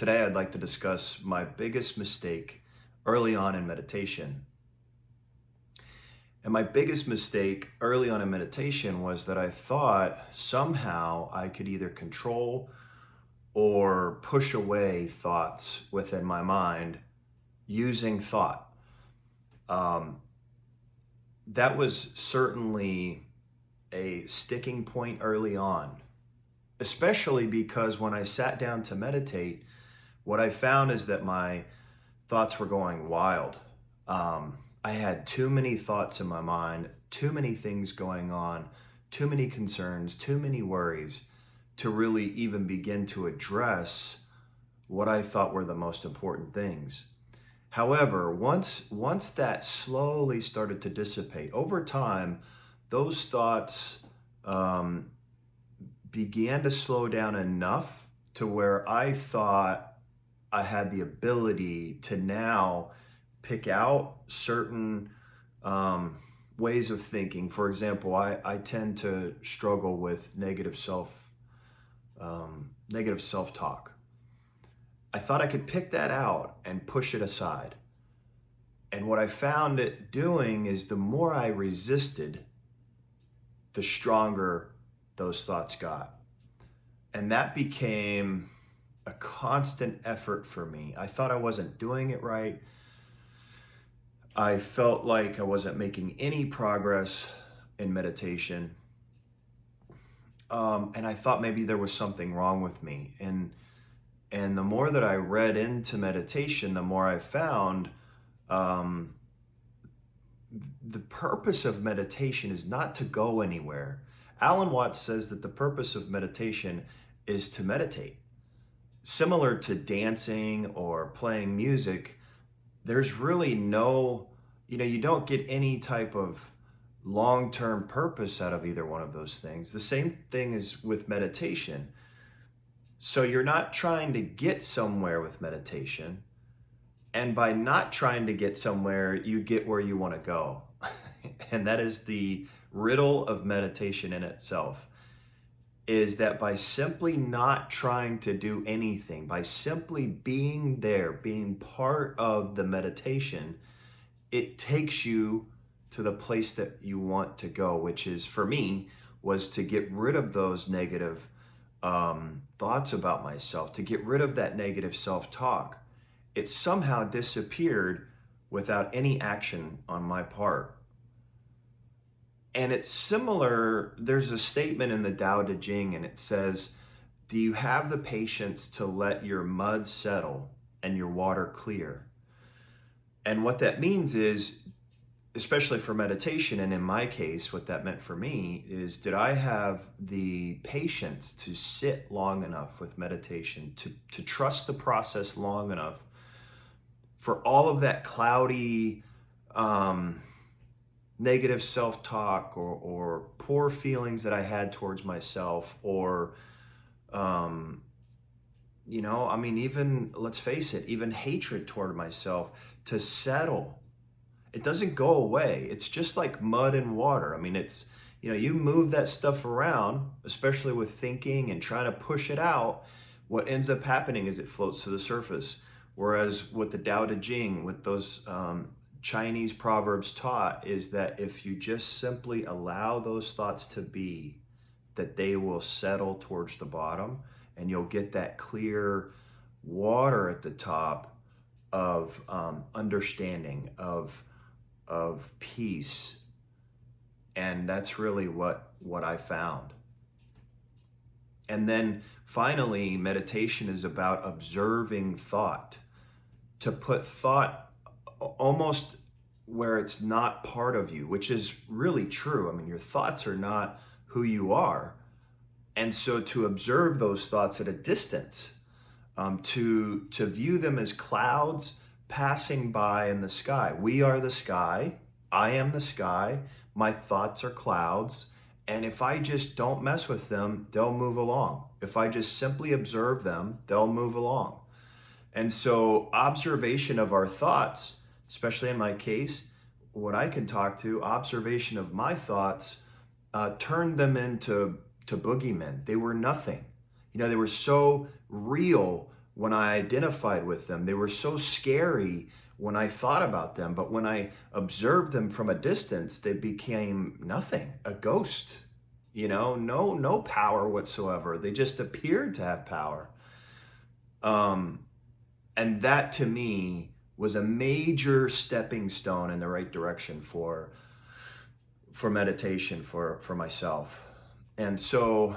Today, I'd like to discuss my biggest mistake early on in meditation. And my biggest mistake early on in meditation was that I thought somehow I could either control or push away thoughts within my mind using thought. Um, that was certainly a sticking point early on, especially because when I sat down to meditate, what I found is that my thoughts were going wild. I had too many thoughts in my mind, too many things going on, too many concerns, too many worries to really even begin to address what I thought were the most important things. However, once that slowly started to dissipate over time, those thoughts um, began to slow down enough to where I thought I had the ability to now pick out certain um, ways of thinking. For example, I tend to struggle with negative self-talk. I thought I could pick that out and push it aside. And what I found it doing is the more I resisted, the stronger those thoughts got. And that became a constant effort for me. I thought I wasn't doing it right. I felt like I wasn't making any progress in meditation. And I thought maybe there was something wrong with me. And the more that I read into meditation, the more I found um, the purpose of meditation is not to go anywhere. Alan Watts says that the purpose of meditation is to meditate. Similar to dancing or playing music, there's really no, you don't get any type of long-term purpose out of either one of those things. The same thing is with meditation. So you're not trying to get somewhere with meditation. And by not trying to get somewhere, you get where you want to go. And that is the riddle of meditation in itself, is that by simply not trying to do anything, by simply being there, being part of the meditation, it takes you to the place that you want to go, which is, for me, was to get rid of those negative thoughts about myself, to get rid of that negative self-talk. It somehow disappeared without any action on my part. And it's similar, there's a statement in the Tao Te Ching, and it says, do you have the patience to let your mud settle and your water clear? And what that means is, especially for meditation, and in my case, what that meant for me is, did I have the patience to sit long enough with meditation, to trust the process long enough for all of that cloudy, negative self-talk or poor feelings that I had towards myself, or, even, let's face it, even hatred toward myself, to settle. It doesn't go away. It's just like mud and water. I mean, you move that stuff around, especially with thinking and trying to push it out. What ends up happening is it floats to the surface. Whereas what the Tao Te Ching, what those Chinese proverbs taught, is that if you just simply allow those thoughts to be, that they will settle towards the bottom, and you'll get that clear water at the top of understanding, of peace. And that's really what I found. And then finally, meditation is about observing thought, to put thought almost where it's not part of you, which is really true. I mean, your thoughts are not who you are. And so to observe those thoughts at a distance, to view them as clouds passing by in the sky. We are the sky. I am the sky. My thoughts are clouds. And if I just don't mess with them, they'll move along. If I just simply observe them, they'll move along. And so observation of our thoughts, especially in my case, what I can talk to, observation of my thoughts turned them into boogeymen. They were nothing. They were so real when I identified with them. They were so scary when I thought about them, but when I observed them from a distance, they became nothing, a ghost. No power whatsoever. They just appeared to have power. Um, and that to me was a major stepping stone in the right direction for meditation for myself. And so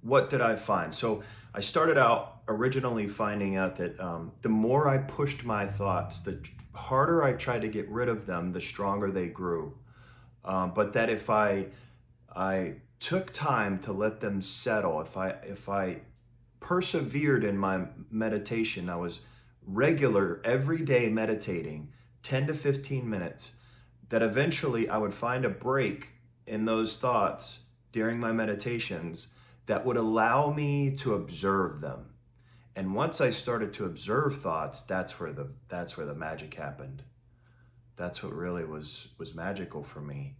what did I find? So I started out originally finding out that the more I pushed my thoughts, the harder I tried to get rid of them, the stronger they grew. But that if I took time to let them settle, if I persevered in my meditation, I was regular every day meditating 10 to 15 minutes, that eventually I would find a break in those thoughts during my meditations that would allow me to observe them. And once I started to observe thoughts, that's where the magic happened. That's what really was magical for me.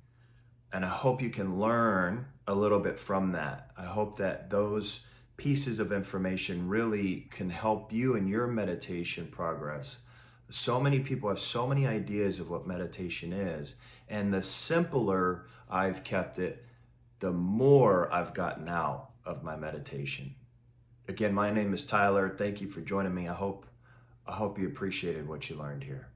And I hope you can learn a little bit from that. I hope that those pieces of information really can help you in your meditation progress. So many people have so many ideas of what meditation is, and the simpler I've kept it, the more I've gotten out of my meditation. Again, my name is Tyler. Thank you for joining me. I hope you appreciated what you learned here.